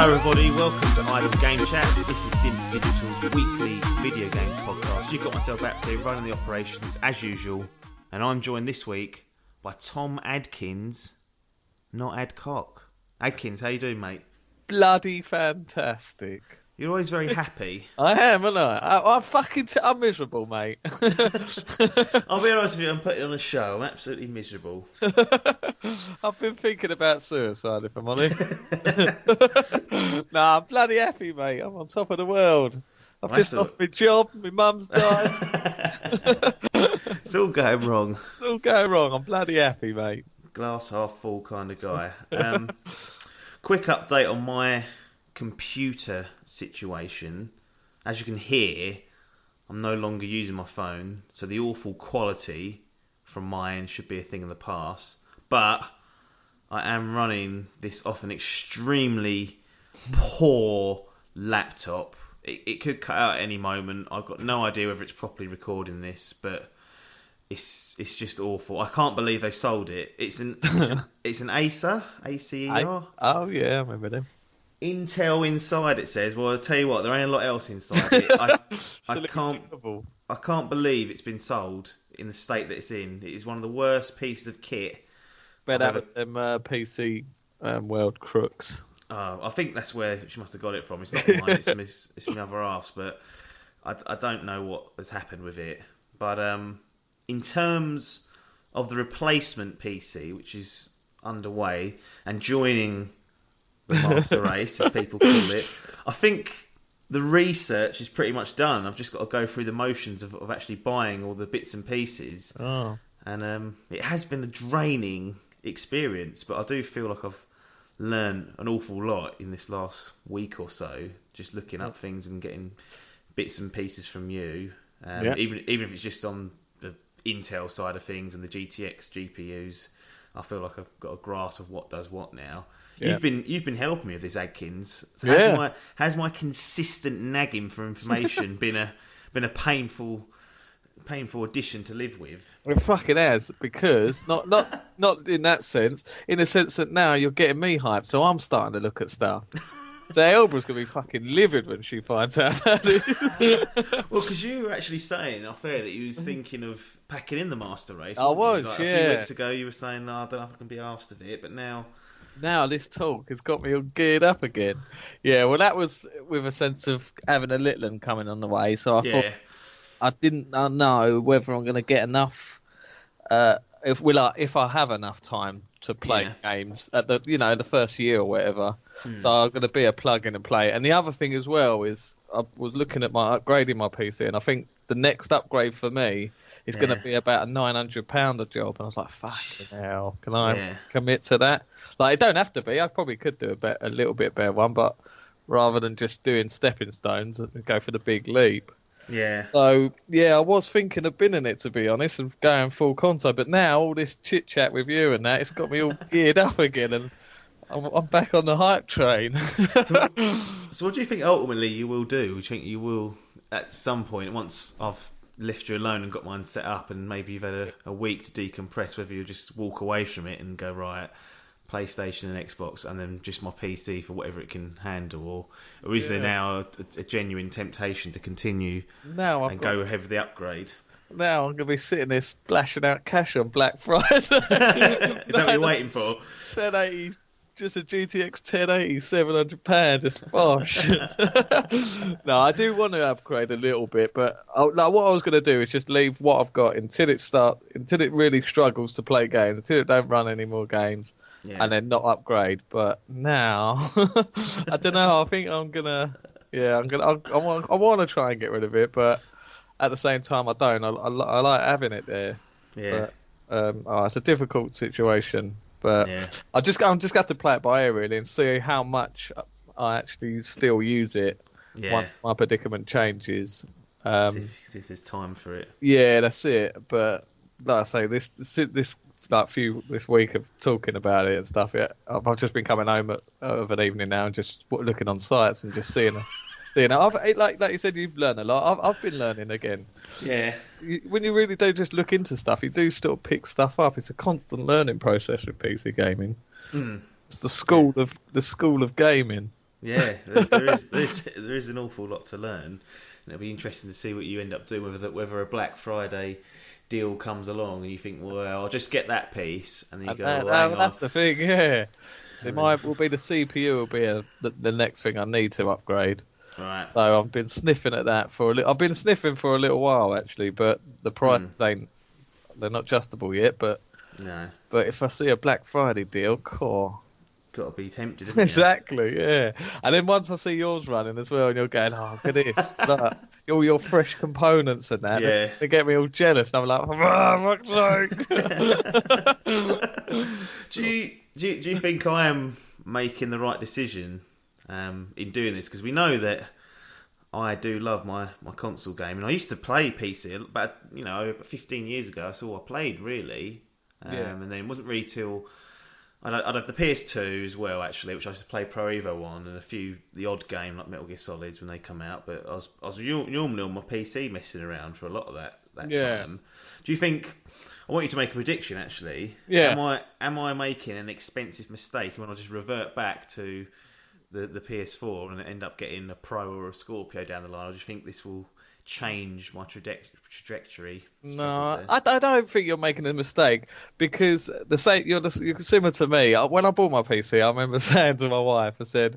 Hello everybody, welcome to Idle Game Chat. This is Dimp Digital's weekly video games podcast. You've got myself absolutely running the operations as usual, and I'm joined this week by Tom Adkins, not Adcock. Adkins, how you doing, mate? Bloody fantastic. You're always very happy. I am, aren't I? I'm miserable, mate. I'll be honest with you, I'm putting on a show. I'm absolutely miserable. I've been thinking about suicide, if I'm honest. Nah, I'm bloody happy, mate. I'm on top of the world. I've just lost my job. My mum's died. It's all going wrong. It's all going wrong. I'm bloody happy, mate. Glass half full kind of guy. Quick update on my computer situation. As you can hear, I'm no longer using my phone, so the awful quality from mine should be a thing of the past. But I am running this off an extremely poor laptop. It could cut out at any moment. I've got no idea whether it's properly recording this, but it's just awful. I can't believe they sold it. It's an Acer, ACER. Oh yeah, I remember them. Intel inside, it says. Well, I'll tell you what, there ain't a lot else inside it. I can't believe it's been sold in the state that it's in. It is one of the worst pieces of kit. Bet out of them PC world crooks. I think that's where she must have got it from. It's not mine, it's my other half's, but I don't know what has happened with it. But in terms of the replacement PC, which is underway, and joining the master race, as people call it, I think the research is pretty much done. I've just got to go through the motions of actually buying all the bits and pieces. Oh. And it has been a draining experience, but I do feel like I've learned an awful lot in this last week or so, just looking up things and getting bits and pieces from you. Even if it's just on the Intel side of things and the GTX GPUs, I feel like I've got a grasp of what does what now. Yeah. You've been helping me with this, Adkins. So has my consistent nagging for information been a painful addition to live with? It fucking has, because not in that sense, in the sense that now you're getting me hyped, so I'm starting to look at stuff. So Elbra's going to be fucking livid when she finds out about it. Well, because you were actually saying off air that you was thinking of packing in the master race. I was, like, yeah. A few weeks ago you were saying, no, I don't know if I can be arsed of it, but now this talk has got me all geared up again. Yeah, well, that was with a sense of having a little one coming on the way, so I thought I didn't know whether I'm going to get enough. If I have enough time to play games at the first year or whatever. So I'm going to be a plug-in and play. And the other thing as well is I was looking at upgrading my PC, and I think the next upgrade for me is going to be about a £900 a job. And I was like, fucking hell, can I commit to that? Like, it don't have to be. I probably could do a little bit better one, but rather than just doing stepping stones, go for the big leap. Yeah. So, I was thinking of binning it, to be honest, and going full console. But now, all this chit-chat with you and that, it's got me all geared up again, and I'm back on the hype train. So what do you think ultimately you will do? Do you think you will, at some point, once I've left you alone and got mine set up, and maybe you've had a week to decompress, whether you just walk away from it and go, right, PlayStation and Xbox, and then just my PC for whatever it can handle, or is there now a genuine temptation to continue and go ahead with the upgrade? Now I'm going to be sitting there splashing out cash on Black Friday. Is that what you're waiting for? 1080, just a GTX 1080, £700, just bosh. No, I do want to upgrade a little bit, but what I was going to do is just leave what I've got until it really struggles to play games, until it don't run any more games. Yeah. And then not upgrade. But now, I don't know. I think I'm gonna. Yeah, I want to try and get rid of it, but at the same time, I don't. I like having it there. Yeah. But, it's a difficult situation, but I'm just got to play it by ear really and see how much I actually still use it once my predicament changes. See if there's time for it. Yeah, that's it. But like I say, this week of talking about it and stuff. I've just been coming home of an evening now and just looking on sites and just seeing. Like you said, you've learned a lot. I've been learning again. Yeah. When you really do just look into stuff, you do still pick stuff up. It's a constant learning process with PC gaming. It's the school of gaming. Yeah, there is an awful lot to learn, and it'll be interesting to see what you end up doing. Whether a Black Friday deal comes along and you think, well, I'll just get that piece, and then you And go, well, hang on, that's the thing, yeah. It and then might will be the CPU will be the next thing I need to upgrade. right, So I've been sniffing at that for a little. I've been sniffing for a little while actually, but the prices ain't. They're not adjustable yet. But no, if I see a Black Friday deal, cool. got to be tempted, isn't Exactly, yeah. And then once I see yours running as well, and you're going, oh, look at this, look, all your fresh components and that, Yeah. they get me all jealous, and I'm like, fuck's sake. Do you think I am making the right decision in doing this? Because we know that I do love my console game, and I used to play PC about 15 years ago. That's all I played really, Yeah. and then it wasn't really till I'd have the PS2 as well, actually, which I used to play Pro Evo on, and the odd game like Metal Gear Solids when they come out. But I was normally on my PC messing around for a lot of that Yeah. time. Do you think? I want you to make a prediction, actually. Yeah. Am I making an expensive mistake when I just revert back to the PS4 and end up getting a Pro or a Scorpio down the line? Or do you think this will change my trajectory? No, I don't think you're making a mistake because you're similar to me. When I bought my PC, I remember saying to my wife, I said,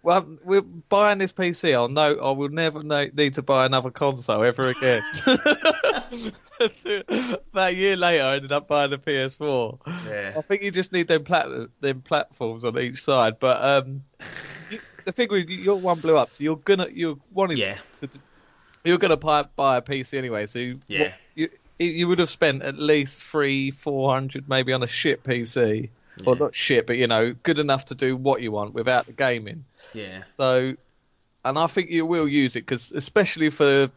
"Well, we're buying this PC. I will never need to buy another console ever again." About a year later, I ended up buying a PS4. Yeah. I think you just need them platforms on each side. But the thing with your one blew up, so you're wanting Yeah. you're gonna buy a PC anyway. So Yeah. you would have spent at least 300-400 maybe on a shit PC, or not shit, but good enough to do what you want without the gaming. Yeah. So, and I think you will use it because especially for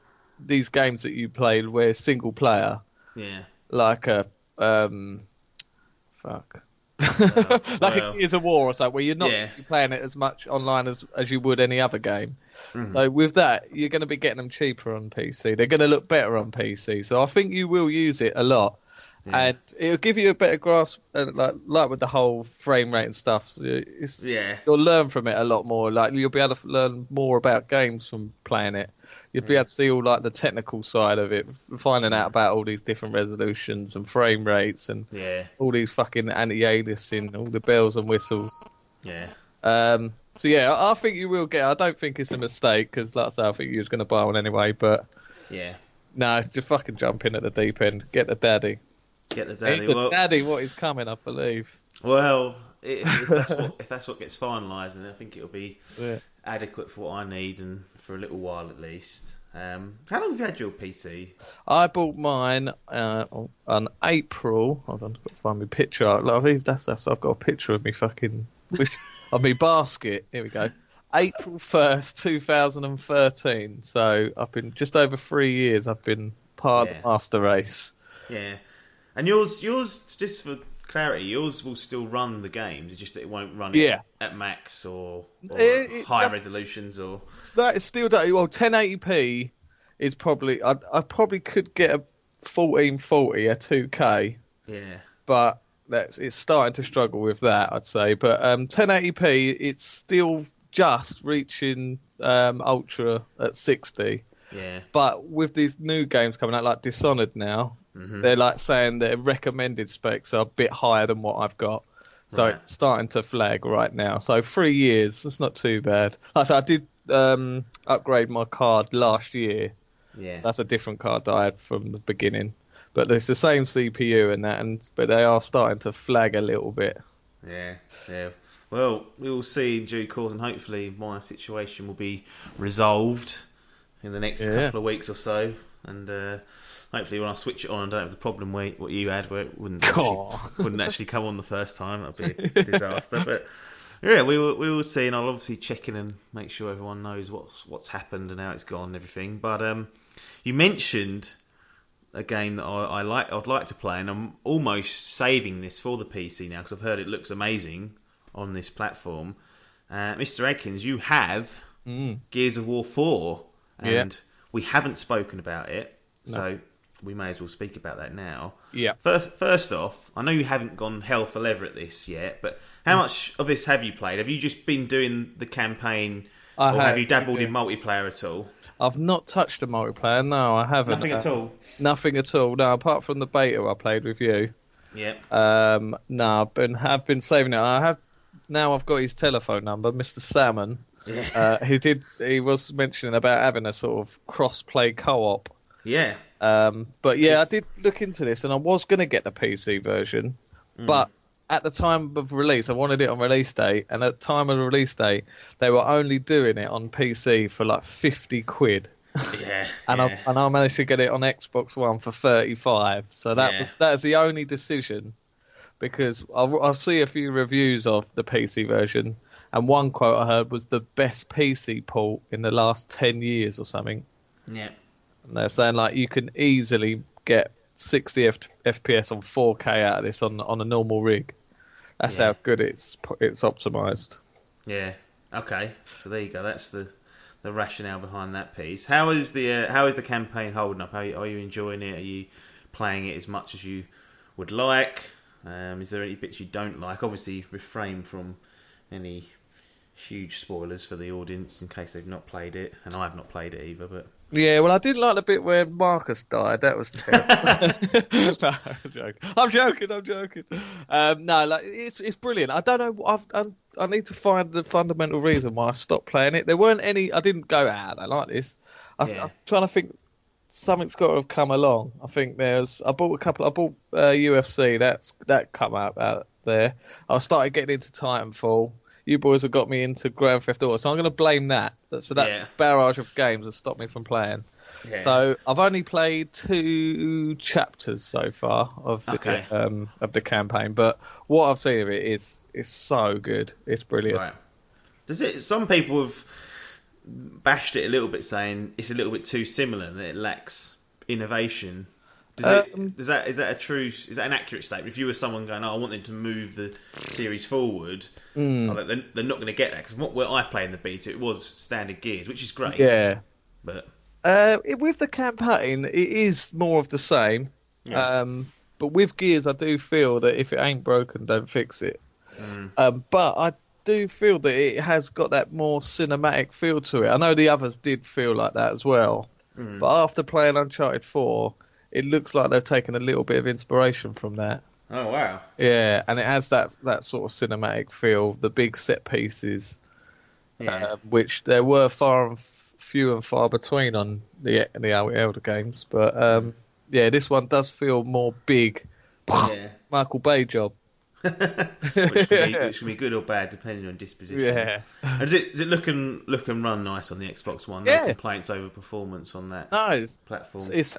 these games that you played where single player, Yeah. like a fuck. Like a Gears of War or something, where you're not playing it as much online as you would any other game. So with that, you're going to be getting them cheaper on PC. They're going to look better on PC. So I think you will use it a lot. And it'll give you a better grasp, like with the whole frame rate and stuff. So you'll learn from it a lot more. Like you'll be able to learn more about games from playing it. You'll be able to see all like the technical side of it, finding out about all these different resolutions and frame rates and all these fucking anti-aliasing, all the bells and whistles. Yeah. So yeah, I think you will get. I don't think it's a mistake because, like I say, I think you was going to buy one anyway. But no, just fucking jump in at the deep end. Get the daddy. Get the daddy. It's a daddy. What is coming, I believe. Well, if that's what gets finalised, then I think it'll be adequate for what I need and for a little while at least. How long have you had your PC? I bought mine on April. Hold on, I've got to find my picture. I've got a picture of me fucking of me basket. Here we go. April 1st, 2013. So I've been just over 3 years. I've been part of the master race. Yeah. And yours, just for clarity, yours will still run the games. It's just that it won't run it at max or high resolutions or. It's still well 1080p is probably. I probably could get a 1440 at 2K. Yeah. But it's starting to struggle with that, I'd say. But 1080p, it's still just reaching ultra at 60. Yeah. But with these new games coming out, like Dishonored now, they're like saying their recommended specs are a bit higher than what I've got. So it's starting to flag right now. So 3 years, that's not too bad. Like I said, I did upgrade my card last year. Yeah. That's a different card that I had from the beginning. But it's the same CPU and that, but they are starting to flag a little bit. Yeah, yeah. Well, we will see in due course, and hopefully my situation will be resolved in the next couple of weeks or so. And hopefully when I switch it on, I don't have the problem what you had, where it wouldn't actually come on the first time. That'd be a disaster. But yeah, we will see, and I'll obviously check in and make sure everyone knows what's happened and how it's gone and everything. But you mentioned a game that I'd like to play, and I'm almost saving this for the PC now because I've heard it looks amazing on this platform. Mr. Adkins, you have Gears of War 4, and we haven't spoken about it. So we may as well speak about that now. Yeah. First off, I know you haven't gone hell for leather at this yet, but how much of this have you played? Have you just been doing the campaign, or have you dabbled in multiplayer at all? I've not touched a multiplayer. No, I haven't. Nothing at all. Nothing at all. No, apart from the beta I played with you. Yeah. No, have been saving it. I've got his telephone number, Mr. Salmon. Yeah. He was mentioning about having a sort of cross-play co-op. Yeah. But yeah, I did look into this, and I was going to get the PC version, but at the time of release, I wanted it on release day, and at the time of the release day, they were only doing it on PC for like 50 quid. Yeah. And I managed to get it on Xbox One for 35. So that's the only decision, because I'll see a few reviews of the PC version, and one quote I heard was the best PC port in the last 10 years or something. Yeah. And they're saying like you can easily get 60 FPS on 4K out of this on a normal rig. That's how good it's optimized. Yeah. Okay. So there you go. That's the rationale behind that piece. How is the campaign holding up? Are you enjoying it? Are you playing it as much as you would like? Is there any bits you don't like? Obviously, refrain from any huge spoilers for the audience in case they've not played it, and I've not played it either. But yeah, well, I did like the bit where Marcus died. That was terrible. No, I'm joking. No, like it's brilliant. I don't know. I need to find the fundamental reason why I stopped playing it. There weren't any. I didn't go out. I like this. I'm trying to think. Something's got to have come along. I think I bought UFC. That come out there. I started getting into Titanfall. You boys have got me into Grand Theft Auto, so I'm going to blame that. So that barrage of games has stopped me from playing. Yeah. So I've only played 2 chapters so far of the campaign, but what I've seen of it is so good. It's brilliant. Right. Some people have bashed it a little bit, saying it's a little bit too similar and that it lacks innovation. Is that an accurate statement? If you were someone going, I want them to move the series forward, they're not going to get that, because what I played in the beta, it was standard Gears, which is great. Yeah, but with the campaign, it is more of the same. Yeah. But with Gears, I do feel that if it ain't broken, don't fix it. But I do feel that it has got that more cinematic feel to it. I know the others did feel like that as well, but after playing Uncharted 4. It looks like they've taken a little bit of inspiration from that. Oh, wow. Yeah, and it has that sort of cinematic feel, the big set pieces, which there were few and far between on the Elder games. But, this one does feel more big. Yeah. Michael Bay job. which can be good or bad, depending on disposition. Yeah. Does it look and run nice on the Xbox One? Yeah. No complaints over performance on that platform? It's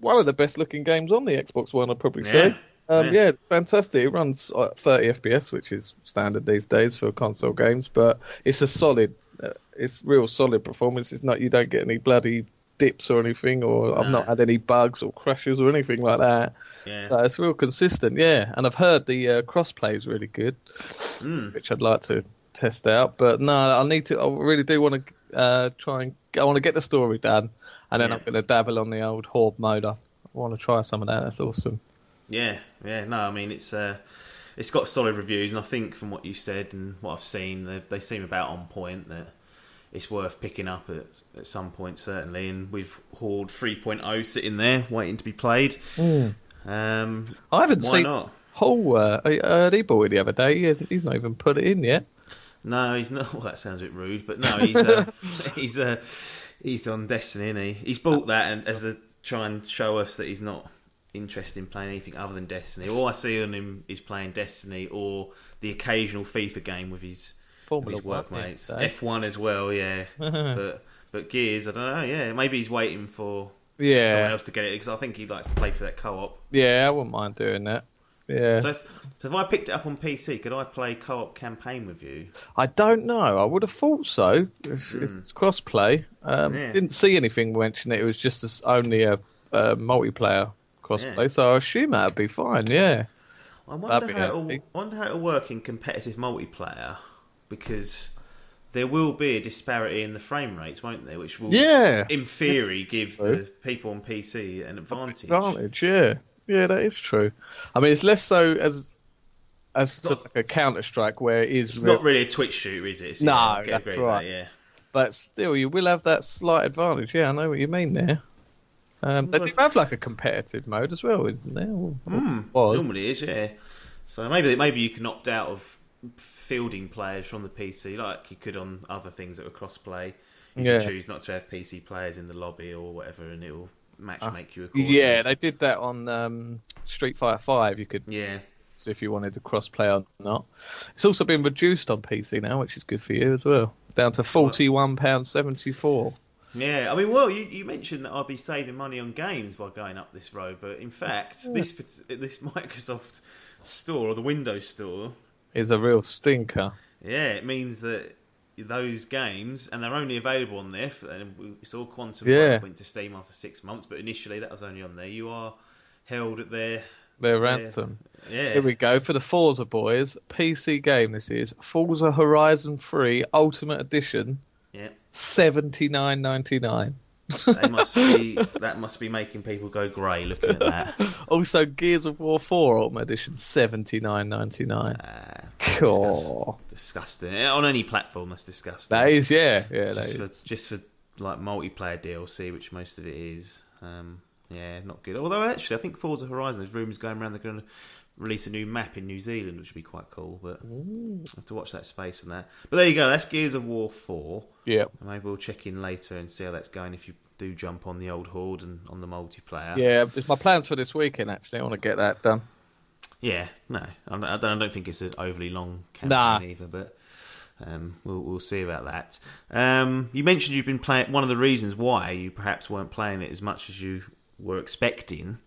one of the best looking games on the Xbox One, I'd probably say. It's fantastic. It runs 30 FPS, which is standard these days for console games, but it's it's real solid performance. It's not, you don't get any bloody dips or anything, or I've not had any bugs or crashes or anything like that. Yeah. So it's real consistent, and I've heard the crossplay is really good, which I'd like to test out. But no, I really do want to I want to get the story done, and then I'm going to dabble on the old Horde mode. I want to try some of that. That's awesome. Yeah. No, I mean, it's got solid reviews, and I think from what you said and what I've seen, they seem about on point, that it's worth picking up at some point, certainly. And with Horde 3.0 sitting there waiting to be played, I haven't seen. Not? He bought it the other day. He's not even put it in yet. No, he's not. Well, that sounds a bit rude, but no, he's on Destiny, isn't he? He's bought that and try and show us that he's not interested in playing anything other than Destiny. All I see on him is playing Destiny or the occasional FIFA game with his workmates. F1 as well, yeah. but Gears, I don't know. Yeah, maybe he's waiting for someone else to get it, because I think he likes to play for that co-op. Yeah, I wouldn't mind doing that. Yeah. So if I picked it up on PC, could I play co-op campaign with you? I don't know. I would have thought so if it's cross-play. Didn't see anything mention it. It was just only a multiplayer cross-play, so I assume that would be fine. Yeah. I wonder how it'll work in competitive multiplayer, because there will be a disparity in the frame rates, won't there? Which will, in theory, give the people on PC an advantage. Yeah, that is true. I mean, it's less so as sort of like a Counter-Strike where it is. It's not really a Twitch shooter, is it? So, no, that's right. Yeah. But still, you will have that slight advantage. Yeah, I know what you mean there. They do have like a competitive mode as well, isn't there? Normally is, yeah. So maybe you can opt out of fielding players from the PC, like you could on other things that were cross-play. You can choose not to have PC players in the lobby or whatever, and it will match-make you accordingly. Yeah, they did that on Street Fighter 5. You could see if you wanted to cross-play or not. It's also been reduced on PC now, which is good for you as well. Down to £41.74. Yeah, I mean, well, you mentioned that I'd be saving money on games by going up this road, but in fact, this Microsoft store, or the Windows store, is a real stinker. Yeah, it means that those games, and they're only available on there, and we saw Quantum went to Steam after 6 months, but initially that was only on there. You are held at their ransom. Yeah. Here we go for the Forza boys. PC game this is. Forza Horizon 3 Ultimate Edition. Yeah. $79.99. That must be making people go grey looking at that. Also, Gears of War 4 Ultimate Edition, $79.99. Disgusting. On any platform, that's disgusting. That is, just for like multiplayer DLC, which most of it is. Not good. Although actually, I think Forza Horizon, there's rumours going around they're going to release a new map in New Zealand, which would be quite cool. But I have to watch that space on that. But there you go. That's Gears of War 4. Yeah. Maybe we'll check in later and see how that's going if you do jump on the old Horde and on the multiplayer. Yeah, it's my plans for this weekend, actually. I want to get that done. Yeah, no. I don't think it's an overly long campaign either, but we'll see about that. You mentioned you've been playing. One of the reasons why you perhaps weren't playing it as much as you were expecting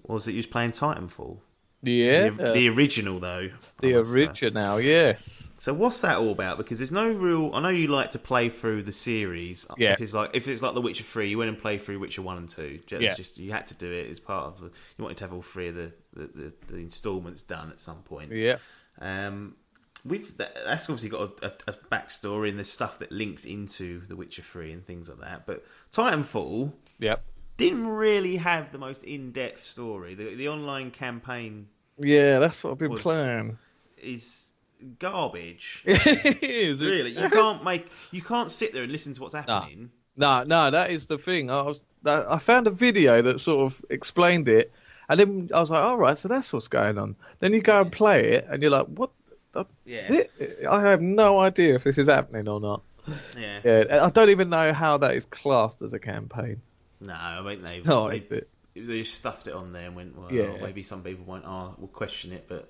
was that you was playing Titanfall. Yeah. The original, though. The original, yes. So what's that all about? Because there's no real... I know you like to play through the series. Yeah. If it's like The Witcher 3, you went and played through Witcher 1 and 2. You had to do it as part of the... You wanted to have all three of the instalments done at some point. Yeah. That's obviously got a backstory and there's stuff that links into The Witcher 3 and things like that. But Titanfall... Yep. Didn't really have the most in-depth story. The online campaign... Yeah, that's what I've been playing. ...is garbage. It is. Really. You can't sit there and listen to what's happening. No, that is the thing. I found a video that sort of explained it, and then I was like, all right, so that's what's going on. Then you go and play it, and you're like, what? Is it? I have no idea if this is happening or not. Yeah. I don't even know how that is classed as a campaign. No, I mean they stuffed it on there and went, well, maybe some people won't. We'll question it, but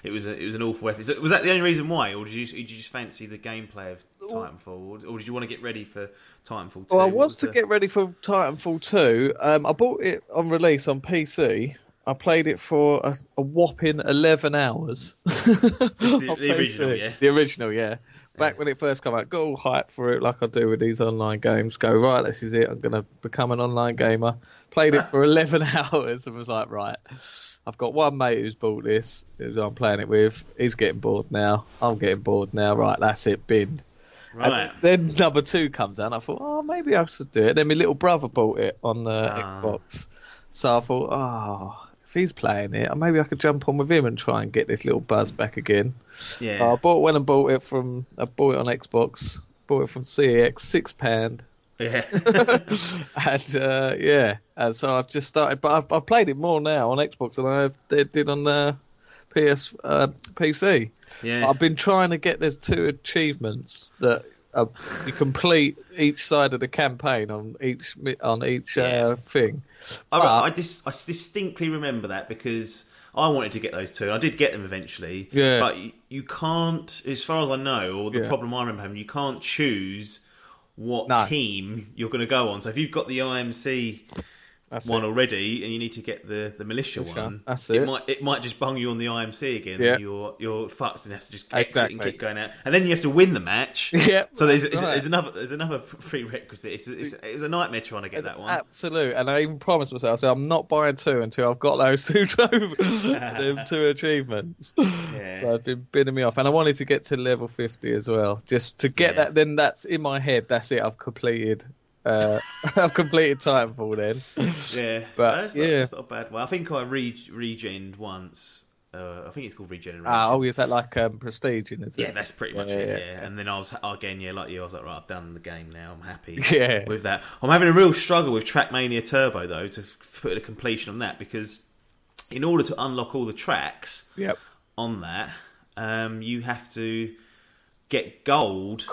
it was an awful effort. Was that the only reason why, or did you just fancy the gameplay of Titanfall, or did you want to get ready for Titanfall 2? Well, I was to get ready for Titanfall 2. I bought it on release on PC. I played it for a whopping 11 hours. The original, yeah. The original, yeah. Back when it first came out, got all hyped for it like I do with these online games. Go, right, this is it. I'm going to become an online gamer. Played it for 11 hours and was like, right, I've got one mate who's bought this, who I'm playing it with. He's getting bored now. I'm getting bored now. Right, that's it, binned. Right. And then number 2 comes out and I thought, maybe I should do it. Then my little brother bought it on the Xbox. So I thought, if he's playing it, maybe I could jump on with him and try and get this little buzz back again. Yeah. I bought it on Xbox, bought it from CEX, £6. Yeah. And so I've just started, but I've played it more now on Xbox than I did on the PC. Yeah. I've been trying to get there's 2 achievements that you complete each side of the campaign on each thing. I distinctly remember that because I wanted to get those 2. I did get them eventually. Yeah. But you can't, as far as I know, or the problem I remember having, you can't choose what team you're going to go on. So if you've got the IMC one already, and you need to get the militia one. That's it. It might just bung you on the IMC again, Yeah. and you're fucked, and you have to just exit Exactly. and keep going out, and then you have to win the match. Yeah. So there's another prerequisite. It was a nightmare trying to get that one. Absolute, and I even promised myself, I said I'm not buying 2 until I've got those 2 them 2 achievements. Yeah. So I've been bidding me off, and I wanted to get to level 50 as well, just to get that. Then that's in my head. That's it. I've completed. I've completed Titanfall then. Yeah, but that's not a bad one. I think I regened once. I think it's called regeneration. Is that like prestige? Is it? Yeah, that's pretty much it. Yeah, and then I was again, like you, I was like, right, I've done the game now. I'm happy. With that. I'm having a real struggle with Trackmania Turbo though to put a completion on that, because in order to unlock all the tracks on that, you have to get gold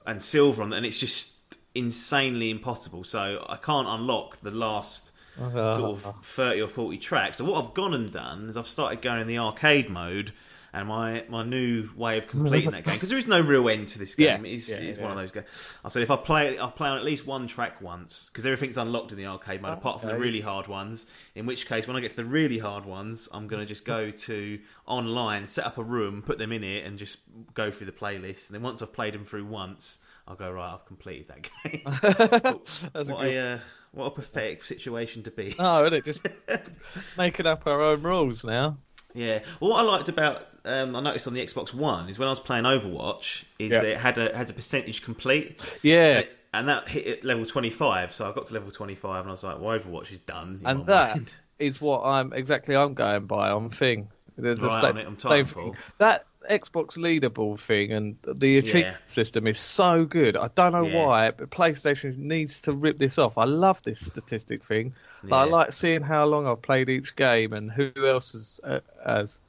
and silver on that, and it's just insanely impossible. So I can't unlock the last sort of 30 or 40 tracks. So what I've gone and done is I've started going in the arcade mode, and my new way of completing that game, because there is no real end to this game. It's one of those games. I said if I'll play on at least one track once, because everything's unlocked in the arcade mode apart from the really hard ones, in which case when I get to the really hard ones, I'm going to just go to online, set up a room, put them in it, and just go through the playlist. And then once I've played them through once, I'll go, right, I've completed that game. What a pathetic situation to be. Oh, isn't it? Just making up our own rules now. Yeah. Well, what I liked about, I noticed on the Xbox One, is when I was playing Overwatch, that it had a percentage complete. Yeah. And that hit at level 25, so I got to level 25 and I was like, well, Overwatch is done. And that is what I'm going by on thing. There's on Titanfall. That Xbox leaderboard thing and the achievement system is so good. I don't know why, but PlayStation needs to rip this off. I love this statistic thing. I like seeing how long I've played each game and who else has.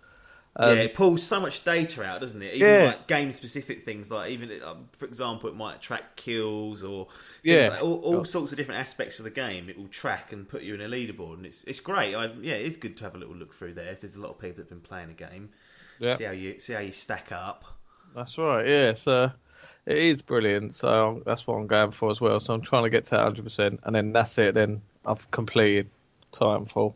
It pulls so much data out, doesn't it? Even like game-specific things, like even for example, it might track kills or like all sorts of different aspects of the game. It will track and put you in a leaderboard, and it's great. It's good to have a little look through there if there's a lot of people that've been playing a game. See how you stack up. That's right. Yeah, so it is brilliant. So that's what I'm going for as well. So I'm trying to get to 100%, and then that's it. Then I've completed Titanfall.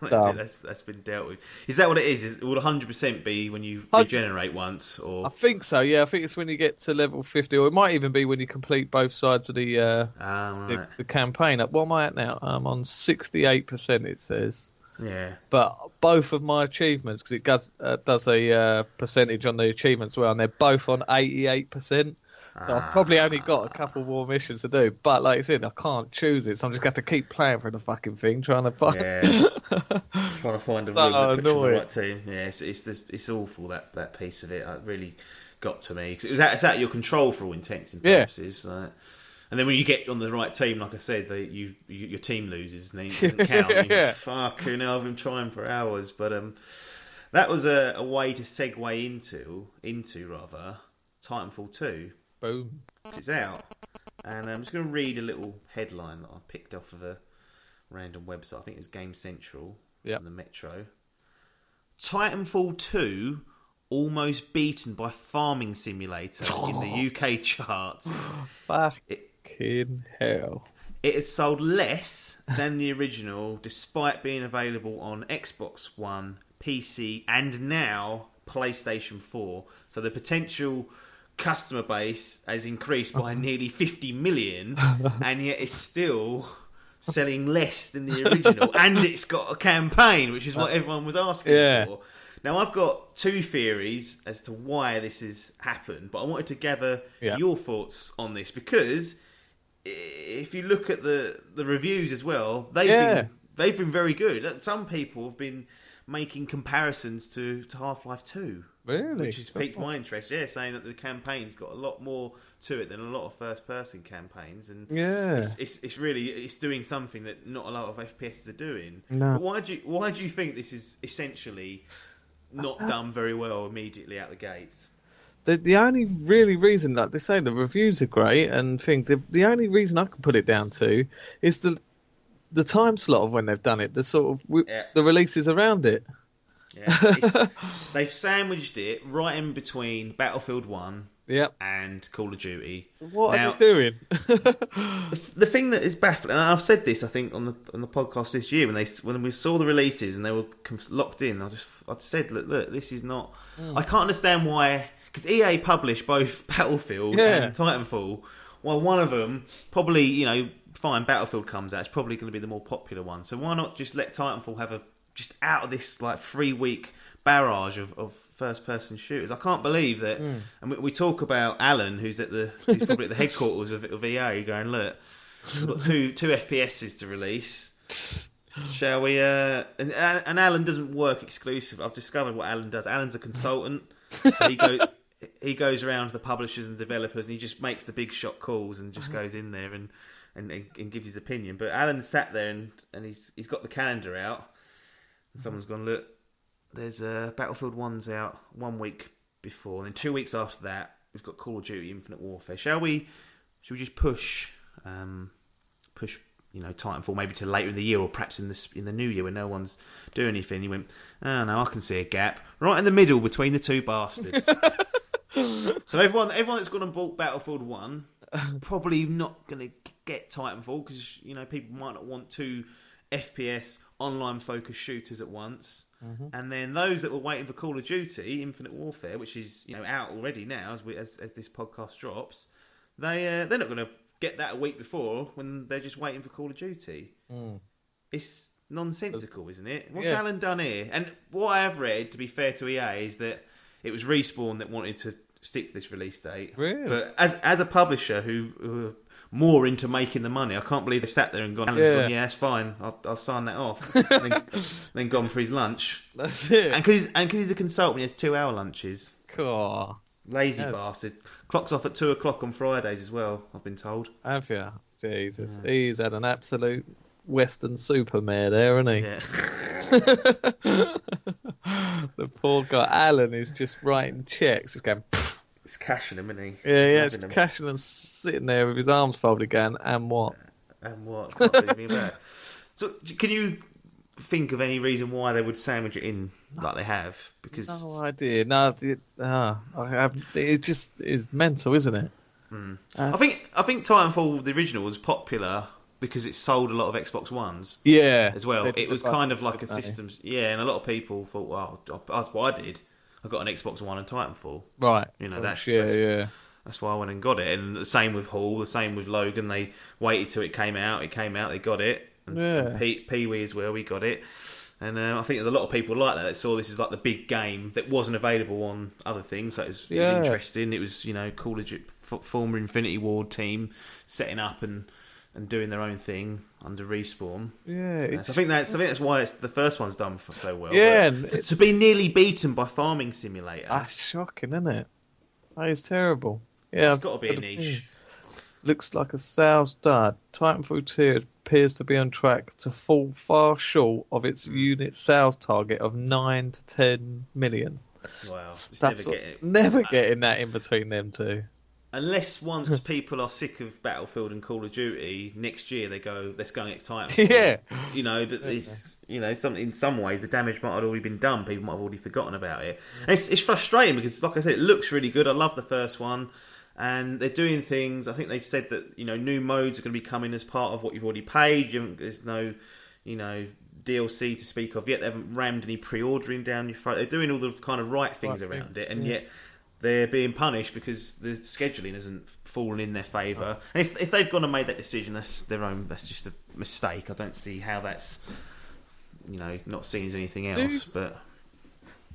That's been dealt with. Is that what it is? Will 100% be when you regenerate once? Or I think so. Yeah, I think it's when you get to level 50, or it might even be when you complete both sides of the campaign. What am I at now? I'm on 68%. It says. Yeah. But both of my achievements, because it does a percentage on the achievements as well, and they're both on 88%. So I've probably only got a couple more missions to do, but like I said, I can't choose it, so I'm just going to have to keep playing for the fucking thing, trying to find. Trying to find a room that puts you on the right team. Yeah, it's awful that piece of it. It really got to me because it's out of your control for all intents and purposes. Like, and then when you get on the right team, like I said, your team loses and it doesn't count. Fucking hell, I've been trying for hours, but that was a way to segue into Titanfall 2. Boom. It's out. And I'm just going to read a little headline that I picked off of a random website. I think it was Game Central on the Metro. Titanfall 2 almost beaten by Farming Simulator in the UK charts. Fucking hell. It has sold less than the original despite being available on Xbox One, PC and now PlayStation 4. So the potential customer base has increased by nearly 50 million, and yet it's still selling less than the original, and it's got a campaign, which is what everyone was asking for. Now, I've got two theories as to why this has happened, but I wanted to gather your thoughts on this, because if you look at the reviews as well, they've been very good. Some people have been making comparisons to Half-Life 2. Really? Which has piqued my interest, saying that the campaign's got a lot more to it than a lot of first-person campaigns, and it's doing something that not a lot of FPSs are doing. No. But why do you think this is essentially not done very well immediately out the gates? The only really reason, like they say, the reviews are great, and the only reason I can put it down to is the time slot of when they've done it, the sort of the releases around it. They've sandwiched it right in between Battlefield 1 Yep. and Call of Duty. What Now, are they doing? the thing that is baffling, and I've said this, I think, on the podcast this year when we saw the releases and they were locked in, I said, look, this is not. I can't understand why, because EA published both Battlefield and Titanfall. Well, one of them probably, fine, Battlefield comes out, it's probably going to be the more popular one. So why not just let Titanfall have just out of this like 3-week barrage of first-person shooters? I can't believe that. And we talk about Alan, who's probably at the headquarters of EA, going, look, we've got two FPSs to release. Shall we? And Alan doesn't work exclusive. I've discovered what Alan does. Alan's a consultant, so he goes around to the publishers and developers, and he just makes the big shot calls and just goes in there and gives his opinion. But Alan sat there and he's got the calendar out, and someone's gone, look, there's Battlefield 1's out 1 week before, and then 2 weeks after that we've got Call of Duty Infinite Warfare. Should we just push Titanfall maybe to later in the year, or perhaps in the new year when no one's doing anything? He went, oh no, I can see a gap right in the middle between the two bastards. So everyone that's gone and bought Battlefield 1 probably not going to get Titanfall, because people might not want two FPS online focused shooters at once. And then those that were waiting for Call of Duty Infinite Warfare, which is out already now as this podcast drops, they're not going to get that a week before when they're just waiting for Call of Duty. It's nonsensical, isn't it? What's Alan done here? And what I have read, to be fair to EA, is that it was Respawn that wanted to stick to this release date. Really? But as a publisher who are more into making the money, I can't believe they sat there and Alan's gone, yeah, that's fine, I'll sign that off. then gone for his lunch. That's it. And because he's a consultant, he has 2-hour lunches. Cool. Lazy bastard. Clocks off at 2 o'clock on Fridays as well, I've been told. Have you? Jesus. Yeah. He's had an absolute Western supermare there, hasn't he? Yeah. The poor guy, Alan, is just writing checks. He's going... He's cashing them, isn't he? Yeah, just cashing and sitting there with his arms folded again. And what? And what? Can't believe me about it. So, can you think of any reason why they would sandwich it in like they have? Because no idea. No, I have. It just is mental, isn't it? I think Titanfall the original was popular because it sold a lot of Xbox Ones. Yeah, as well. It was kind of like a systems. Yeah, and a lot of people thought, well, that's what I did. I got an Xbox One and Titanfall. Right. That's why I went and got it. And the same with Hall, the same with Logan. They waited till it came out. It came out, they got it. And Pee-wee as well, we got it. And I think there's a lot of people like that saw this as like the big game that wasn't available on other things. So it was interesting. It was, Call of Duty, former Infinity Ward team setting up and doing their own thing under Respawn. Yeah, so I think that's why the first one's done so well. Yeah, to be nearly beaten by Farming Simulator. That's shocking, isn't it? That is terrible. Yeah, it's got to be a niche. Looks like a sales dud. Titanfall 2 appears to be on track to fall far short of its unit sales target of 9 to 10 million. Wow, that's never getting that in between them two. Unless once people are sick of Battlefield and Call of Duty, next year they go, let's go and get Titanfall. Yeah. But it's, in some ways the damage might have already been done. People might have already forgotten about it. And it's frustrating because, like I said, it looks really good. I love the first one. And they're doing things. I think they've said that, new modes are going to be coming as part of what you've already paid. There's no, DLC to speak of yet. They haven't rammed any pre-ordering down your throat. They're doing all the kind of right things around it. And yet they're being punished because the scheduling hasn't fallen in their favour. And if they've gone and made that decision, that's their own. That's just a mistake. I don't see how that's, not seen as anything else.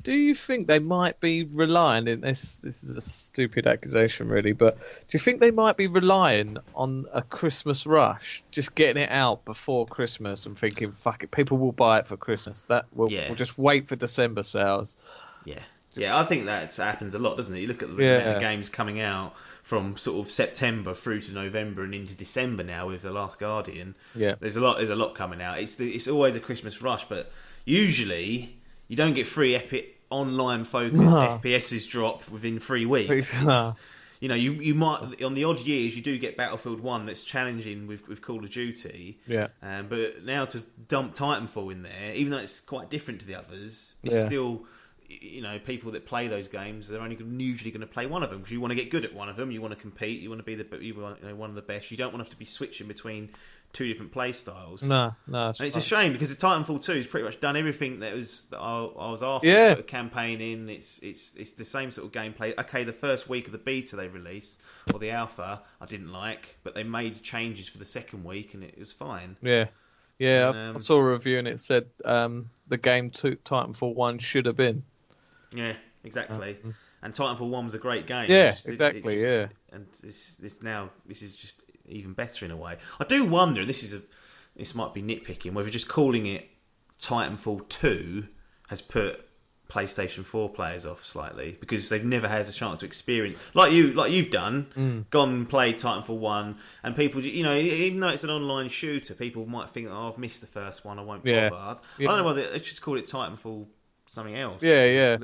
Do you think they might be relying in this? This is a stupid accusation, really, but do you think they might be relying on a Christmas rush, just getting it out before Christmas and thinking, "Fuck it, people will buy it for Christmas. We'll just wait for December sales." Yeah, I think that happens a lot, doesn't it? You look at the games coming out from sort of September through to November and into December now with The Last Guardian. Yeah, there's a lot coming out. It's always a Christmas rush, but usually you don't get free online focused FPSs drop within 3 weeks. You might, on the odd years, you do get Battlefield 1 that's challenging with Call of Duty. Yeah. But now to dump Titanfall in there, even though it's quite different to the others, it's still, people that play those games, they're only usually going to play one of them because you want to get good at one of them. You want to compete. You want to be one of the best. You don't want to have to be switching between two different play styles. No. And it's a shame because the Titanfall 2 has pretty much done everything that I was after. Yeah. Put a campaign in. It's the same sort of gameplay. Okay, the first week of the beta they released, or the alpha, I didn't like, but they made changes for the second week and it was fine. Yeah. I saw a review and it said the game Titanfall 1 should have been. Yeah, exactly. And Titanfall 1 was a great game. Yeah, exactly. And this is just even better in a way. I do wonder, and this might be nitpicking, whether just calling it Titanfall 2 has put PlayStation 4 players off slightly because they've never had a chance to experience like you've done, gone and played Titanfall 1, and people, even though it's an online shooter, people might think, I've missed the first one, I won't bother. I don't know whether they should call it Titanfall something else. Yeah.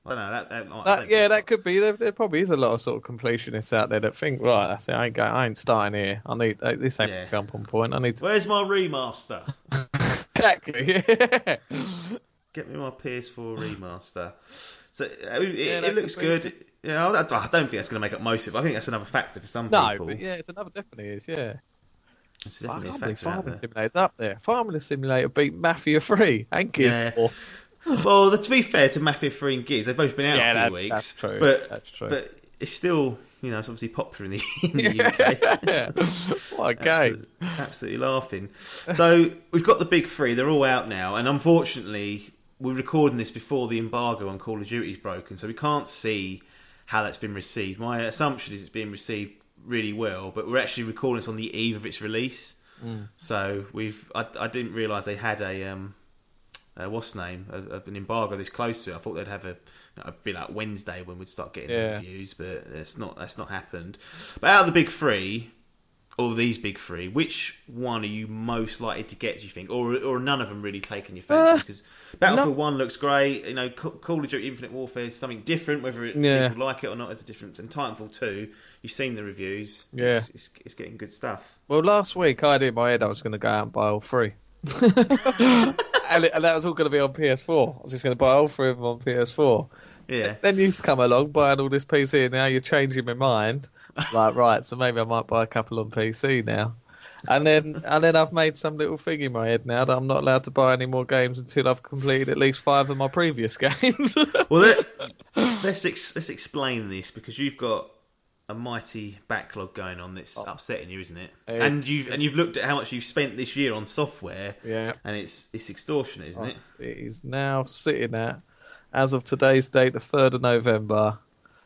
I don't know that could be. There probably is a lot of sort of completionists out there that think, right, that's it. I ain't starting here. I need this ain't a jump on point. I need to... Where's my remaster? Exactly. Yeah. Get me my PS4 remaster. So it looks good. Yeah, I don't think that's going to make up most of it. I think that's another factor for some people. No, but it's another definitely is. Yeah. It's definitely a factor. Farming Simulator's up there. Farming Simulator beat Mafia 3 and Gears 4. Well, to be fair to Mafia 3 and Gears, they've both been out a few weeks. That's true. That's true. But it's still, it's obviously popular in the UK. Yeah. What a game. Absolutely laughing. So we've got the big three. They're all out now. And unfortunately, we're recording this before the embargo on Call of Duty is broken. So we can't see how that's been received. My assumption is it's being received really well. But we're actually recording this on the eve of its release. So I didn't realise they had an embargo this close to it. I thought they'd have it'd be like Wednesday when we'd start getting reviews, but that's not happened. But out of the big three, or these big three, which one are you most likely to get, do you think? Or none of them really taking your fancy? Because Battlefield 1 looks great. Call of Duty Infinite Warfare is something different, whether people like it or not is a difference. And Titanfall 2, you've seen the reviews. Yeah. It's getting good stuff. Well, last week I had it in my head I was going to go out and buy all three. and that was all going to be on PS4. I was just going to buy all three of them on PS4. Yeah. Then you come along buying all this PC, and now you're changing my mind. Like, right, so maybe I might buy a couple on PC now. And then I've made some little thing in my head now that I'm not allowed to buy any more games until I've completed at least 5 of my previous games. Well, let's explain this, because you've got a mighty backlog going on that's upsetting you, isn't it? And you've looked at how much you've spent this year on software. Yeah. And it's extortionate, isn't it? It is now sitting at, as of today's date, the 3rd of November.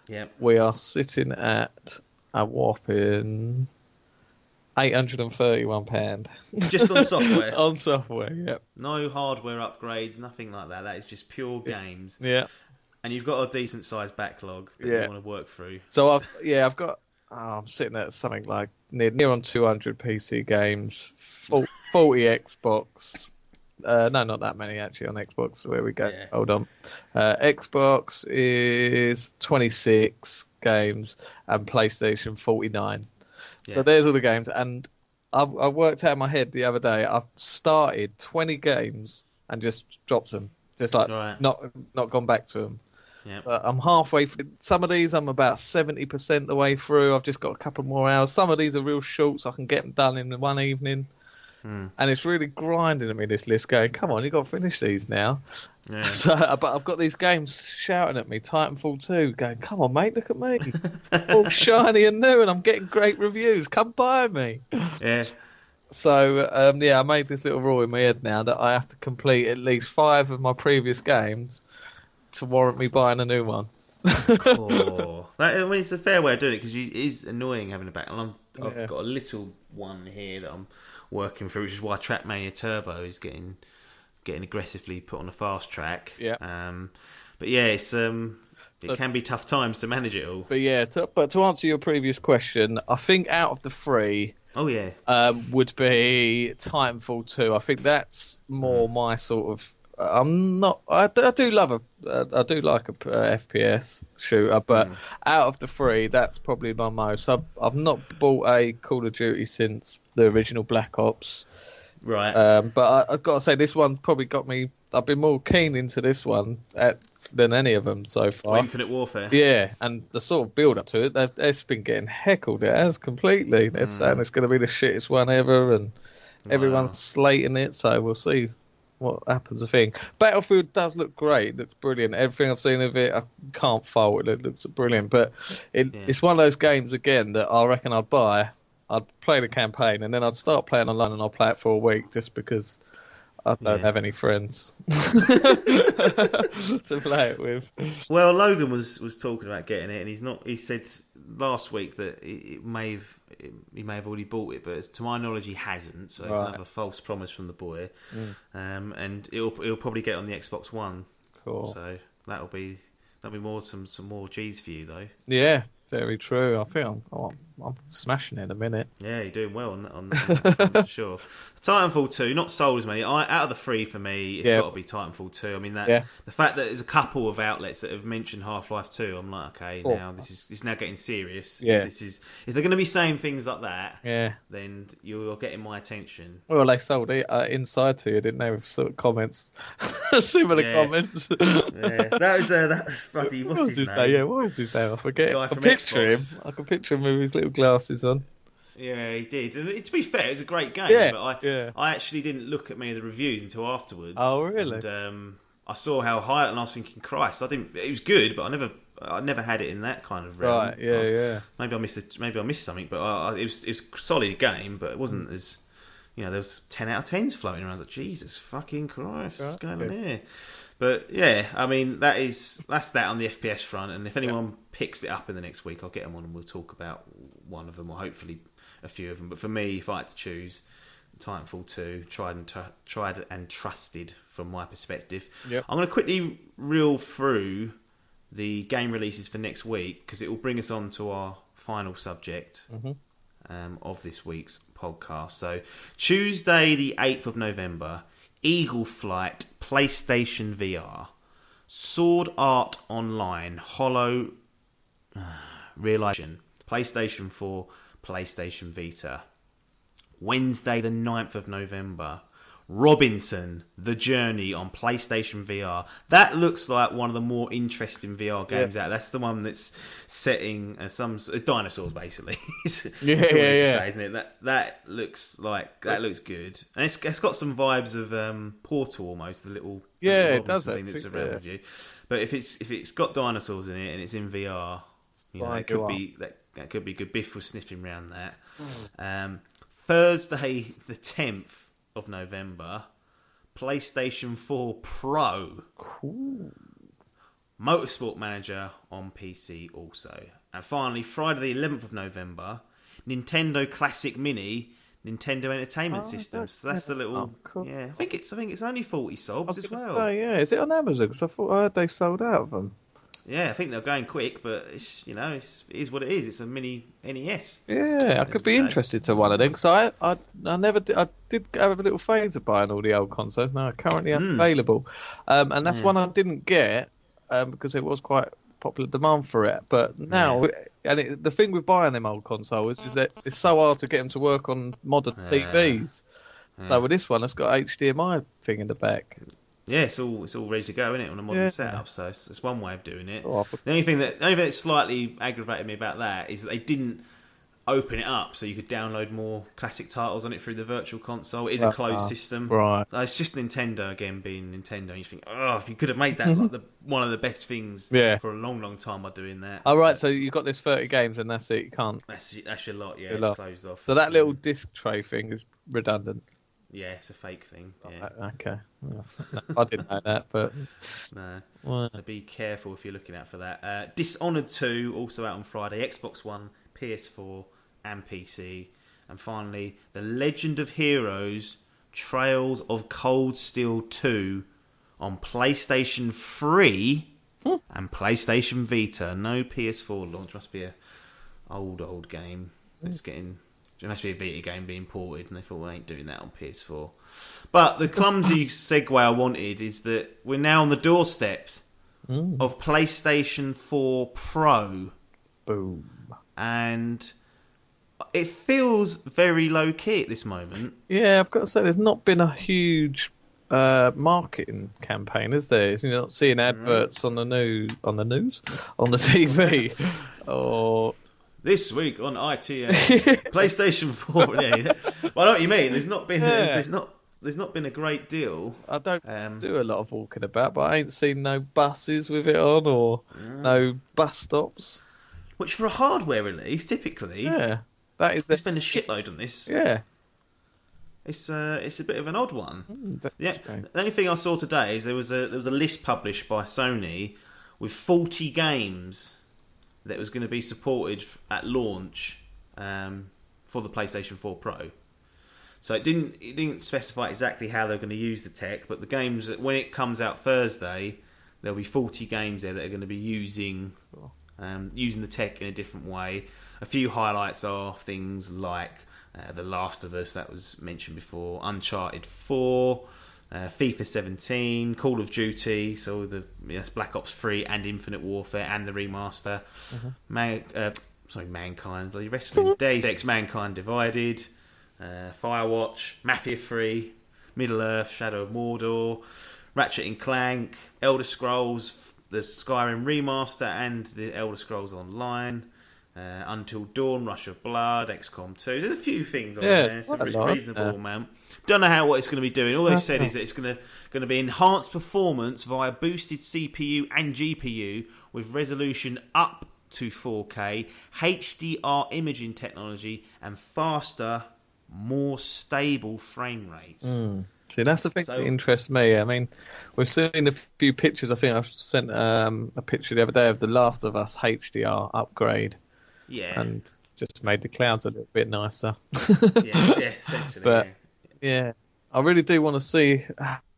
Yeah. We are sitting at a whopping £831. Just on software. On software, yep. No hardware upgrades, nothing like that. That is just pure games. Yeah. And you've got a decent sized backlog that you want to work through. So I've got. I'm sitting at something like near on 200 PC games, 40 Xbox. No, not that many actually on Xbox. Where we go? Yeah. Hold on. Xbox is 26 games and PlayStation 49. Yeah. So there's all the games, and I worked out in my head the other day. I've started 20 games and just dropped them, just like not gone back to them. Yep. I'm halfway through. Some of these I'm about 70% the way through. I've just got a couple more hours. Some of these are real short, so I can get them done in one evening. And it's really grinding at me, this list, going, come on, you've got to finish these now. Yeah. But I've got these games shouting at me, Titanfall 2, going, come on, mate, look at me. All shiny and new, and I'm getting great reviews. Come buy me. Yeah. So, I made this little rule in my head now that I have to complete at least 5 of my previous games to warrant me buying a new one. It's a fair way of doing it, because it is annoying having a backlog. I've got a little one here that I'm working through, which is why Trackmania Turbo is getting aggressively put on the fast track. Yeah. But yeah, it can be tough times to manage it all. But to answer your previous question, I think out of the 3, would be Titanfall 2. I think that's more my sort of. I'm not. I do like a FPS shooter, but out of the 3, that's probably my most. I've not bought a Call of Duty since the original Black Ops. Right. But I've got to say, this one probably got me. I've been more keen into this one than any of them so far. Infinite Warfare. Yeah, and the sort of build up to it, it's been getting heckled. It has completely. They're saying it's going to be the shittest one ever, and everyone's slating it. So we'll see what happens. I think Battlefield does look great. It looks brilliant. Everything I've seen of it, I can't fault it. It looks brilliant. But it's one of those games again that I reckon I'd buy. I'd play the campaign, and then I'd start playing online, and I'll play it for a week just because I don't have any friends to play it with. Well, Logan was talking about getting it, and he's not. He said last week that he may have already bought it, but to my knowledge, he hasn't. So it's another false promise from the boy. And he'll probably get it on the Xbox One. Cool. So that'll be more some more G's for you though. Yeah. Very true. I think I'm smashing it in a minute. Yeah, you're doing well on that for sure. Titanfall 2, not sold as many. Out of the three for me, it's got to be Titanfall 2. I mean, the fact that there's a couple of outlets that have mentioned Half-Life 2, I'm like, okay, now this is now getting serious. Yeah. If they're going to be saying things like that, then you're getting my attention. Well, they sold it Inside to you, didn't they? With sort of comments, similar comments. That was bloody what's his name? Yeah, what was his name? I forget. I can picture him with his little glasses on. Yeah, he did. And to be fair, it was a great game. But I actually didn't look at many of the reviews until afterwards. Oh, really? And I saw how high, and I was thinking, Christ, it was good, but I never had it in that kind of realm. Right? Yeah. Maybe I missed something, but it was a solid game, but it wasn't as there was 10 out of 10s floating around. I was like, Jesus fucking Christ, what's going on here? But yeah, I mean that's that on the FPS front, and if anyone picks it up in the next week, I'll get them on and we'll talk about one of them, or hopefully a few of them. But for me, if I had to choose, Titanfall 2, tried and trusted from my perspective. Yep. I'm going to quickly reel through the game releases for next week because it will bring us on to our final subject of this week's podcast. So Tuesday, the 8th of November. Eagle Flight, PlayStation VR, Sword Art Online, Hollow Realization, PlayStation 4, PlayStation Vita. Wednesday the 9th of November, Robinson, The Journey on PlayStation VR. That looks like one of the more interesting VR games out. That's the one that's setting it's dinosaurs basically. Yeah. Say, isn't it? That looks good, and it's got some vibes of Portal almost. The little it does thing that's around with you. But if it's got dinosaurs in it and it's in VR, it could be that could be good. Biff was sniffing around that. Thursday the 10th of November, PlayStation 4 Pro. Cool. Motorsport Manager on PC also. And finally, Friday the 11th of November, Nintendo Classic Mini, Nintendo Entertainment System. So that's the little... Oh, cool. Yeah, I think it's only 40 sobs as well. Is it on Amazon? Because I thought I heard they sold out of them. Yeah, I think they're going quick, but it is what it is. It's a mini NES. Yeah, I could be interested to one of them because I never did. I did have a little phase of buying all the old consoles. Now currently unavailable, and that's one I didn't get because it was quite popular demand for it. But now, the thing with buying them old consoles is that it's so hard to get them to work on modern TVs. So with this one, it's got HDMI thing in the back. Yeah, it's all ready to go, isn't it, on a modern setup? So it's one way of doing it. The only thing that slightly aggravated me about that is that they didn't open it up so you could download more classic titles on it through the virtual console. It is a closed system. Right. It's just Nintendo again being Nintendo. And you think, if you could have made that like one of the best things for a long, long time by doing that. Oh, right, so you've got this 30 games and that's it. You can't. That's your lot, yeah. It's closed off. So that little disc tray thing is redundant. Yeah, it's a fake thing. Yeah. Okay. I didn't know that, but... No. So be careful if you're looking out for that. Dishonored 2, also out on Friday. Xbox One, PS4 and PC. And finally, The Legend of Heroes, Trails of Cold Steel 2 on PlayStation 3 and PlayStation Vita. No PS4 launch. Must be a old game that's getting... It must be a Vita game being ported, and they thought, we ain't doing that on PS4. But the clumsy segue I wanted is that we're now on the doorstep of PlayStation 4 Pro. Boom. And it feels very low key at this moment. Yeah, I've got to say, there's not been a huge marketing campaign, is there? You're not seeing adverts on the news, on the TV, or this week on ITA, PlayStation 4. Yeah, well, I know what you mean. There's not been there's not been a great deal. I don't do a lot of walking about, but I ain't seen no buses with it on or no bus stops. Which for a hardware release, typically, that is. They spend a shitload on this. Yeah. It's a bit of an odd one. The only thing I saw today is there was a list published by Sony with 40 games that was going to be supported at launch for the PlayStation 4 Pro. So it didn't specify exactly how they're going to use the tech, but the games, when it comes out Thursday, there'll be 40 games there that are going to be using the tech in a different way. A few highlights are things like The Last of Us, that was mentioned before, Uncharted 4, FIFA 17, Call of Duty, so that's Black Ops 3 and Infinite Warfare and the remaster. Mankind, bloody wrestling. Deus Ex Mankind Divided, Firewatch, Mafia 3, Middle Earth, Shadow of Mordor, Ratchet and Clank, Elder Scrolls, the Skyrim remaster and the Elder Scrolls Online, Until Dawn, Rush of Blood, XCOM 2. There's a few things on there. It's a reasonable amount. Don't know what it's going to be doing. All they said is that it's going to be enhanced performance via boosted CPU and GPU with resolution up to 4K, HDR imaging technology, and faster, more stable frame rates. See, that's the thing that interests me. I mean, we've seen a few pictures. I think I sent a picture the other day of The Last of Us HDR upgrade. Yeah. And just made the clouds a little bit nicer. Essentially. But, yeah, I really do want to see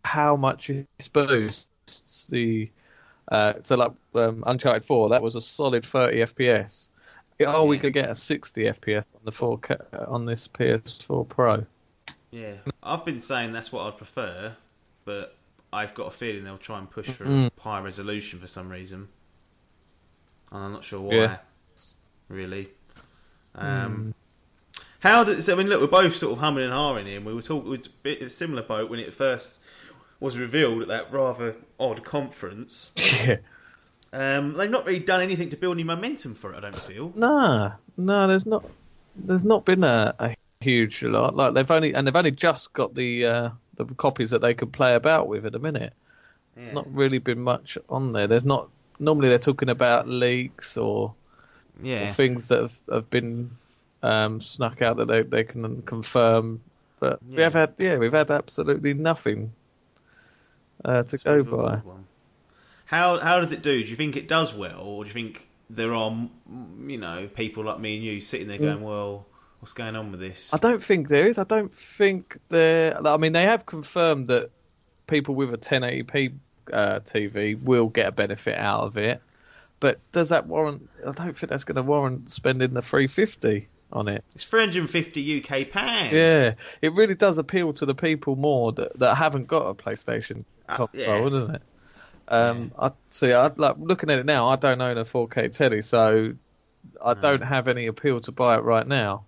how much it boosts the... Uncharted 4, that was a solid 30 FPS. We could get a 60 FPS on the 4K on this PS4 Pro. Yeah, I've been saying that's what I'd prefer, but I've got a feeling they'll try and push for a higher resolution for some reason. And I'm not sure why, really. How does... I mean, look, we're both sort of humming and hawing here, and we were talking... It was a bit of a similar boat when it first was revealed at that rather odd conference. Yeah. They've not really done anything to build any momentum for it, I don't feel. No, there's not been a huge lot. Like they've only just got the copies that they could play about with at the minute. Yeah. Not really been much on there. There's not... Normally they're talking about leaks or things that have been snuck out that they can confirm. But we've had absolutely nothing to go by. How does it do? Do you think it does well, or do you think there are people like me and you sitting there going, well, what's going on with this? I don't think there is. I don't think there... I mean, they have confirmed that people with a 1080p TV will get a benefit out of it, but does that warrant... I don't think that's going to warrant spending the $350 on it. It's 350 UK pounds. Yeah, it really does appeal to the people more that haven't got a PlayStation console, doesn't it? I see. I like looking at it now. I don't own a 4K telly, so I don't have any appeal to buy it right now.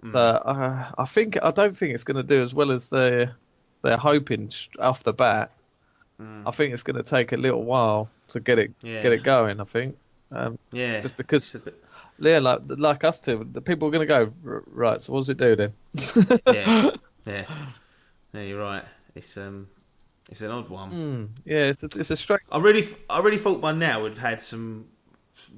So I don't think it's going to do as well as they're hoping off the bat. I think it's going to take a little while to get it going. I think. Just because. Like us two, the people are going to go right. So what does it do then? Yeah, you're right. It's an odd one. Yeah, it's a straight. I really thought by now we'd have had some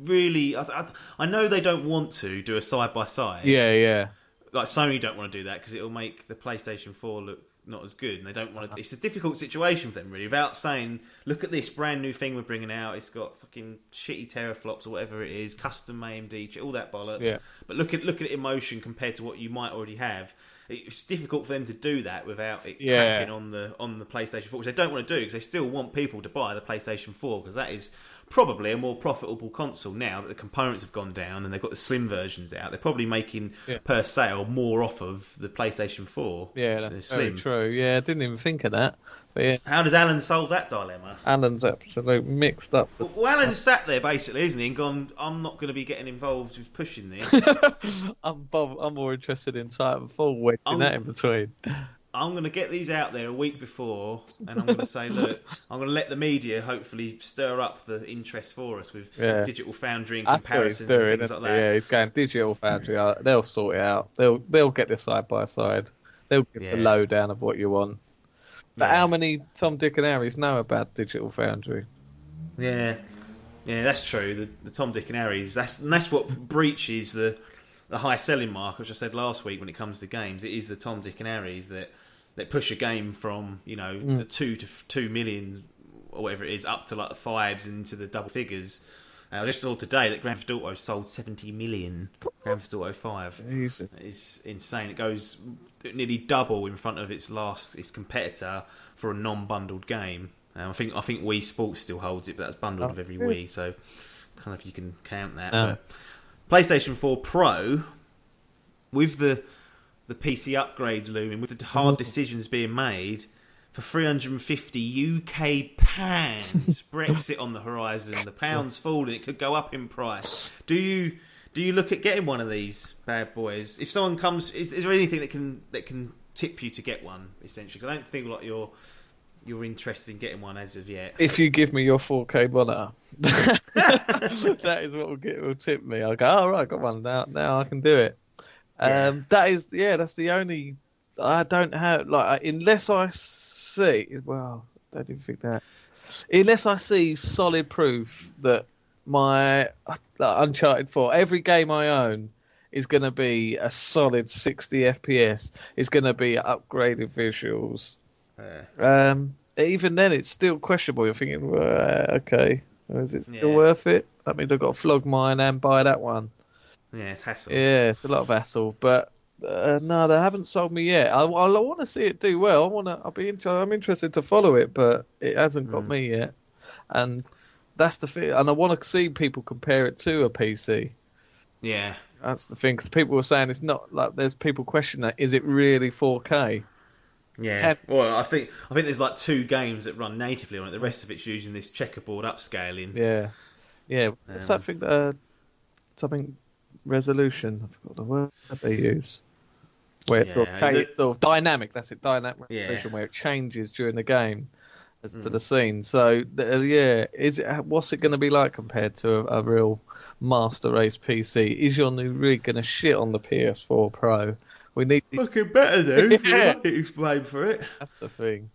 really. I know they don't want to do a side by side. Yeah. Like Sony don't want to do that because it'll make the PlayStation 4 look not as good, and they don't want to. It's a difficult situation for them, really, without saying, "Look at this brand new thing we're bringing out. It's got fucking shitty teraflops or whatever it is, custom AMD, all that bollocks." Yeah. But look at it in motion compared to what you might already have. It's difficult for them to do that without it crapping on the PlayStation 4, which they don't want to do because they still want people to buy the PlayStation 4 because that is probably a more profitable console now that the components have gone down and they've got the slim versions out. They're probably making per sale more off of the PlayStation 4. Yeah, that's very true. Yeah, I didn't even think of that. But yeah. How does Alan solve that dilemma? Alan's absolutely mixed up. Well, Alan's sat there basically, isn't he, and gone, I'm not going to be getting involved with pushing this. I'm more interested in Titanfall, wedging that in between. I'm going to get these out there a week before, and I'm going to say, look, I'm going to let the media hopefully stir up the interest for us with Digital Foundry and comparisons and things like that. Yeah, he's going Digital Foundry. They'll sort it out. They'll get this side by side. They'll give the lowdown of what you want. But how many Tom, Dick, and Harrys know about Digital Foundry? Yeah, that's true. The Tom, Dick, and Harrys. That's what breaches the high selling mark, which I said last week when it comes to games. It is the Tom, Dick, and Harrys that push a game from the 2 to 2 million or whatever it is up to like the 5s and into the double figures. I just saw today that Grand Theft Auto sold 70 million. Grand Theft Auto 5. Easy. It's insane. It goes nearly double in front of its competitor for a non-bundled game. I think Wii Sports still holds it, but that's bundled with every Wii, so kind of you can count that. But PlayStation 4 Pro, with the PC upgrades looming, with the hard decisions being made, for 350 UK pounds, Brexit on the horizon, the pound's falling, it could go up in price. Do you look at getting one of these bad boys? If someone comes, is there anything that can tip you to get one? Essentially, because I don't think like you're interested in getting one as of yet. If you give me your 4K monitor, that is what will tip me. I'll go, all right, I got one now. I can do it. That's the only. I don't have unless I see. Well, I didn't think that. Unless I see solid proof that my Uncharted 4, every game I own is going to be a solid 60 FPS. It's going to be upgraded visuals. Even then, it's still questionable. You're thinking, okay, is it still worth it? That means I've got to flog mine and buy that one. Yeah, it's hassle. Yeah, it's a lot of hassle. But no, they haven't sold me yet. I want to see it do well. I'm interested to follow it, but it hasn't got me yet. And that's the thing. And I want to see people compare it to a PC. Yeah, that's the thing. Because people were saying it's not like there's people questioning that. Is it really 4K? Yeah, well, I think there's like 2 games that run natively on it. The rest of it's using this checkerboard upscaling. Yeah. What's that thing? Something resolution. I forgot the word they use. Where it's sort of dynamic. That's it. Dynamic resolution, where it changes during the game as to the scene. So what's it going to be like compared to a real master race PC? Is your new rig going to shit on the PS4 Pro? We need fucking better though. Yeah. Explain for it. That's the thing.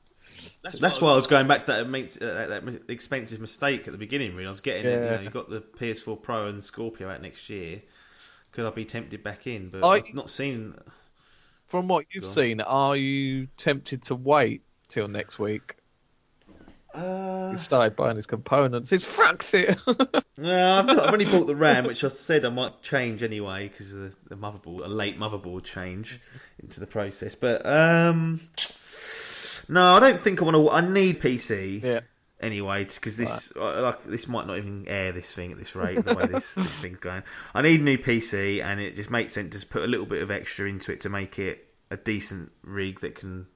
That's why I was going back to that expensive mistake at the beginning. Really, I was getting it. You got the PS4 Pro and Scorpio out next year. Could I be tempted back in? But I've not seen. From what you've seen, are you tempted to wait till next week? He started buying his components. He's fucked it. I've only bought the RAM, which I said I might change anyway because of the motherboard, a late motherboard change into the process. But no, I don't think I want to. I need PC. Yeah. Anyway, because this might not even air this thing at this rate, the way this thing's going. I need a new PC, and it just makes sense to just put a little bit of extra into it to make it a decent rig that can,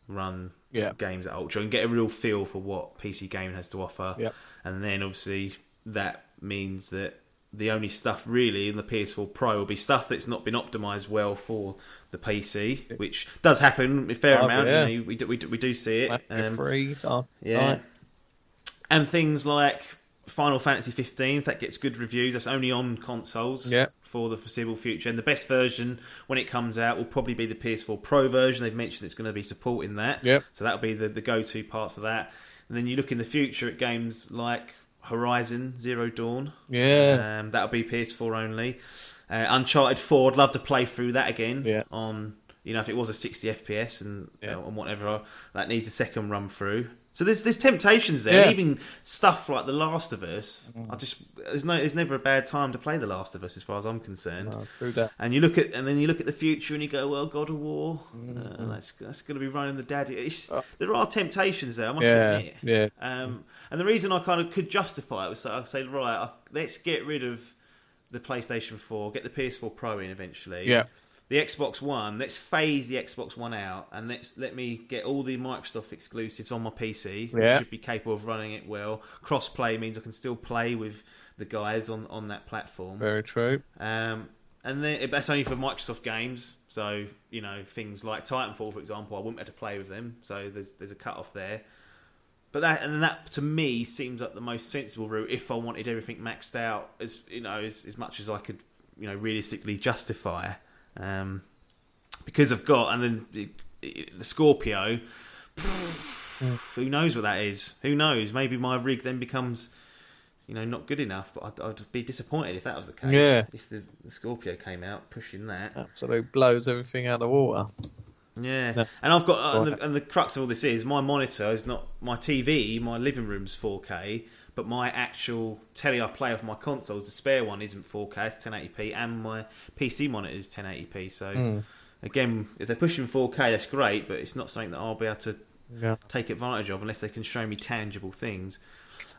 run games at Ultra and get a real feel for what PC gaming has to offer. Yep. And then obviously that means that the only stuff really in the PS4 Pro will be stuff that's not been optimised well for the PC, which does happen a fair amount. Yeah. We do see it. Free. And things like Final Fantasy 15, if that gets good reviews, that's only on consoles for the foreseeable future. And the best version, when it comes out, will probably be the PS4 Pro version. They've mentioned it's going to be supporting that. Yep. So that'll be the go-to part for that. And then you look in the future at games like Horizon Zero Dawn. Yeah. That'll be PS4 only. Uncharted 4, I'd love to play through that again on, if it was a 60 FPS and whatever, that needs a second run through. So there's temptations there. Yeah. Even stuff like The Last of Us. There's never a bad time to play The Last of Us as far as I'm concerned. No, true that. And then you look at the future and you go, well, God of War, that's going to be running the daddy. There are temptations there, I must admit. Yeah. And the reason I kind of could justify it was that I say, right, let's get rid of the PlayStation 4, get the PS4 Pro in eventually. Yeah. The Xbox One, let's phase the Xbox One out and let me get all the Microsoft exclusives on my PC, which should be capable of running it well. Cross-play means I can still play with the guys on that platform. Very true. And then that's only for Microsoft games, so things like Titanfall, for example, I wouldn't be able to play with them, so there's a cut-off there. But that to me seems like the most sensible route if I wanted everything maxed out as much as I could realistically justify. Because I've got, and then the Scorpio, who knows what that is? Who knows? Maybe my rig then becomes, not good enough. But I'd be disappointed if that was the case. Yeah. If the Scorpio came out pushing that, absolutely blows everything out of the water. Yeah, No. and I've got, and the crux of all this is my monitor is not my TV. My living room's 4K. But my actual telly I play off my consoles, the spare one isn't 4K, it's 1080p, and my PC monitor is 1080p. So, again, if they're pushing 4K, that's great, but it's not something that I'll be able to take advantage of unless they can show me tangible things.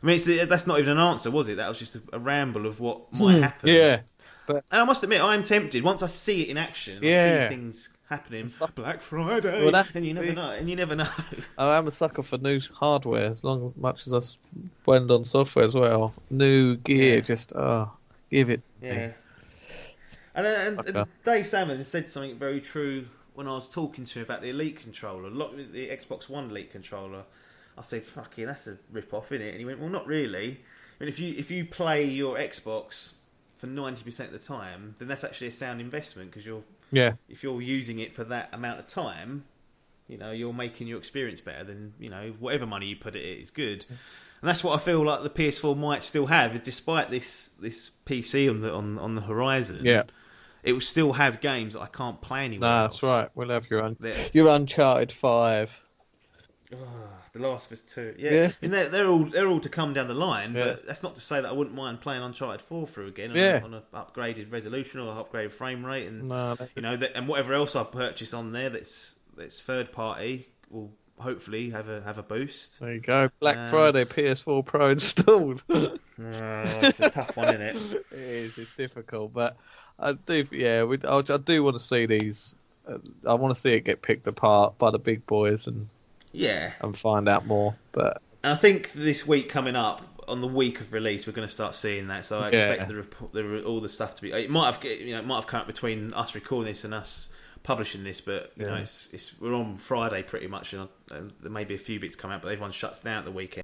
I mean, that's not even an answer, was it? That was just a ramble of what might happen. Yeah. And I must admit, I am tempted. Once I see it in action, I see things happening. Black Friday, and you never know. I am a sucker for new hardware, as much as I spend on software as well. New gear, just give it to me. And Dave Salmon said something very true when I was talking to him about the Elite controller, the Xbox One Elite controller. I said, "Fuck yeah, that's a rip-off, isn't it?" And he went, "Well, not really. I mean, if you play your Xbox for 90% of the time, then that's actually a sound investment because if you're using it for that amount of time, you're making your experience better than whatever money you put it is good." And that's what I feel like the PS4 might still have, despite this PC on the horizon. Yeah, it will still have games that I can't play anywhere else. That's right. We'll have your Uncharted 5. The Last of Us 2. Yeah. And they're all to come down the line, but that's not to say that I wouldn't mind playing Uncharted 4 through again on an upgraded resolution or upgraded frame rate, and and whatever else I purchase on there that's third party will hopefully have a boost. There you go. Black Friday PS4 Pro installed. It's a tough one, isn't it? It is. It's difficult, but I do. Yeah, I do want to see these. I want to see it get picked apart by the big boys and find out more. But I think this week coming up, on the week of release, we're going to start seeing that. So I expect all the stuff to be. It might have come up between us recording this and us publishing this, but we're on Friday pretty much, and there may be a few bits come out, but everyone shuts down at the weekend.